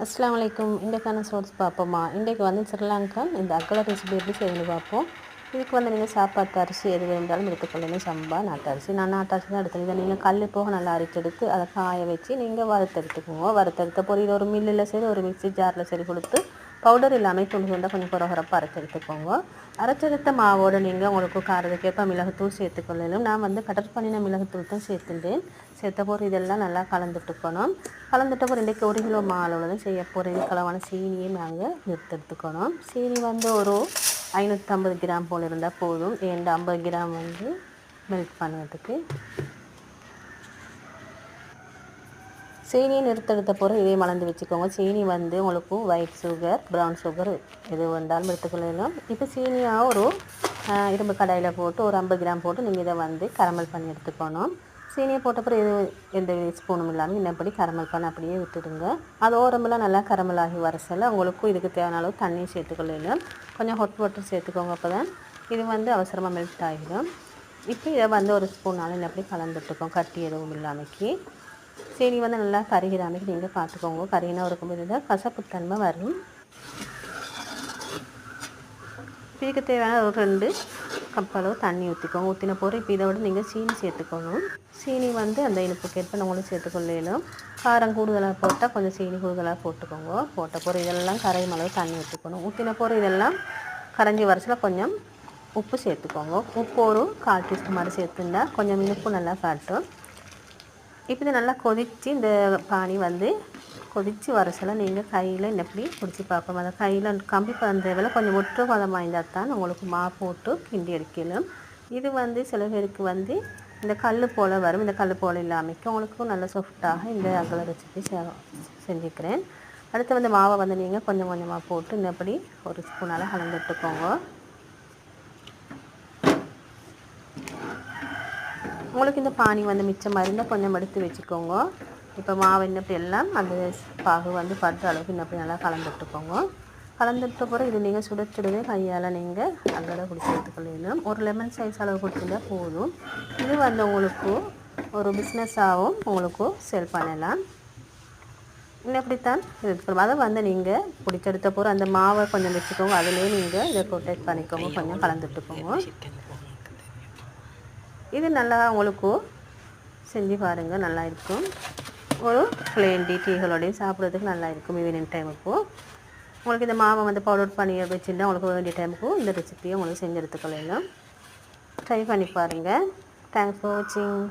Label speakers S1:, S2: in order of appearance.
S1: அஸ்ஸலாமு அலைக்கும். இன்றைக்கான சோர்ஸ் பார்ப்போமா. இன்றைக்கு வந்து ஸ்ரீலங்கன் இந்த அக்கலை ரெசிபி எப்படி செய்யணும் பார்ப்போம். இதுக்கு வந்து நீங்கள் சாப்பாட்டு அரிசி எது வேண்டாலும் எடுத்துக்கொள்ளணும். சம்பா நாட்டு அரிசி. நான் நாட்டு அரிசி தான் எடுத்துக்கணும். இதை நீங்கள் கல் போக நல்லா அரைச்செடுத்து அதை காய வச்சு நீங்கள் வறுத்தெடுத்துக்குவோம். வறுத்தெடுத்த பொருள் ஒரு மில்லில் சரி ஒரு மிக்ஸி ஜாரில் சரி கொடுத்து பவுடர் இல்லாமல் துண்டு துண்டாக கொஞ்சம் குறகுறப்பாக அரைச்செடுத்துக்கோங்க. அரைச்செடுத்த மாவோடு நீங்கள் உங்களுக்கு காரத்துக்கேற்ப மிளகுத்தூள் சேர்த்துக்கொள்ளணும். நான் வந்து கடல் பண்ணின மிளகுத்தூள் தான் சேர்த்துட்டேன். சேர்த்த போகிற இதெல்லாம் நல்லா கலந்துட்டுக்கணும். கலந்துட்ட போகிற இன்றைக்கு 1 கிலோ மாவில் தான் செய்ய போகிற இது கலவான சீனியை நாங்கள் எடுத்துக்கணும். சீனி வந்து ஒரு 550 கிராம் போல் இருந்தால் போதும். 50 கிராம் வந்து மெல்ட் பண்ணுறதுக்கு. சீனியை நிறுத்தெடுத்த பிறகு இதே மலர்ந்து வச்சுக்கோங்க. சீனி வந்து உங்களுக்கு ஒயிட் சுகர் ப்ரௌன் சுகர் எது வேண்டாலும் எடுத்துக்கொள்ளலாம். இப்போ சீனியாக ஒரு இரும்பு கடாயில் போட்டு ஒரு 50 கிராம் போட்டு நீங்கள் இதை வந்து கரமல் பண்ணி எடுத்துக்கணும். சீனியை போட்ட பிறகு இது எந்த ஸ்பூனும் இல்லாமல் இன்னப்படி கரமல் பண்ண அப்படியே விட்டுடுங்க. அது ஓரமெல்லாம் நல்லா கரமல் ஆகி வர சொல்ல உங்களுக்கும் இதுக்கு தேவையான அளவு தண்ணியும் சேர்த்துக்கொள்ளலாம். கொஞ்சம் ஹாட் வாட்டர் சேர்த்துக்கோங்க. அப்போ தான் இது வந்து அவசரமாக மெல்ட் ஆகிடும். இப்போ இதை வந்து ஒரு ஸ்பூனால் இன்னப்படி கலந்துட்டுருக்கோம். கட்டி எதுவும் இல்லாமக்கி. சீனி வந்து நல்லா கருகிறாமைக்கு நீங்கள் பார்த்துக்கோங்க. கருகினா இருக்கும்போது தான் கசப்புத்தன்மை வரும். இதுக்கு தேவையான ஒரு 2 கப் அளவு தண்ணி ஊற்றிக்கோங்க. ஊற்றின போகிற இப்போ இதை விட நீங்கள் சீனி சேர்த்துக்கணும். சீனி வந்து அந்த இனிப்புக்கேற்ப நம்மளும் சேர்த்துக்கொள்ளலாம். காரம் கூடுதலாக போட்டால் கொஞ்சம் சீனி கூடுதலாக போட்டுக்கோங்க. போட்ட போகிற இதெல்லாம் கரையும் அளவு தண்ணி ஊற்றிக்கணும். ஊற்றின போகிற இதெல்லாம் கரைஞ்சி வரச்சில் கொஞ்சம் உப்பு சேர்த்துக்கோங்க. உப்பு ஒரு 1/4 டீஸ்பூன் மாதிரி சேர்த்துருந்தா கொஞ்சம் இனிப்பு நல்லா காட்டும். இப்போ இது நல்லா கொதித்து இந்த பானி வந்து கொதித்து வர சொல்ல நீங்கள் கையில் எப்படி பிடிச்சி பார்ப்போம். அதை கையில் கம்பி பதந்தேவில் கொஞ்சம் ஒற்று பதமாக இருந்தால் தான் உங்களுக்கு போட்டு கிண்டி எடுக்கலாம். இது வந்து சில பேருக்கு வந்து இந்த கல் போல் வரும். இந்த கல் போல் இல்லாமல் உங்களுக்கும் நல்ல சாஃப்டாக இந்த அகலை ரெசிபி செஞ்சுக்கிறேன். அடுத்து வந்து மாவை வந்து நீங்கள் கொஞ்சம் கொஞ்சமாக போட்டு இன்னப்படி ஒரு ஸ்பூனால் கலந்துட்டுக்கோங்க. உங்களுக்கு இந்த பானி வந்து மிச்சமாக இருந்தால் கொஞ்சம் எடுத்து வச்சுக்கோங்க. இப்போ மாவு இன்னப்படி எல்லாம் அந்த பாகு வந்து படுற அளவுக்கு இன்னப்படி நல்லா கலந்துட்டுக்கோங்க. கலந்துட்ட பிறகு இது நீங்கள் சுடச்சுடவே கையால் நீங்கள் அகலை குடிச்சு எடுத்துக்கொள்ளணும். ஒரு லெமன் சைஸ் அளவு கொடுத்துட்டா போதும். இது வந்து உங்களுக்கு ஒரு பிஸ்னஸாகவும் உங்களுக்கு செல் பண்ணலாம். இன்னப்படித்தான் இது அதை வந்து நீங்கள் பிடிச்செடுத்த போகிற அந்த மாவை கொஞ்சம் வச்சுக்கோங்க. அதிலே நீங்கள் இதை ரொட்டேட் பண்ணிக்கோங்க. கொஞ்சம் கலந்துட்டுக்கோங்க. இது நல்லா உங்களுக்கு செஞ்சு பாருங்கள். நல்லா இருக்கும். ஒரு ப்ளெயின் டீகளோடையும் சாப்பிட்றதுக்கு நல்லா இருக்கும். ஈவினிங் டைமுக்கு உங்களுக்கு இந்த மாவை வந்து பவுடர் பண்ணி வச்சுருந்தா உங்களுக்கு வேண்டிய டைமுக்கு இந்த ரெசிபியை உங்களுக்கு செஞ்சு எடுத்துக்கொள்ளலாம். ட்ரை பண்ணி பாருங்கள். தேங்க்ஸ் ஃபார் வாட்சிங்.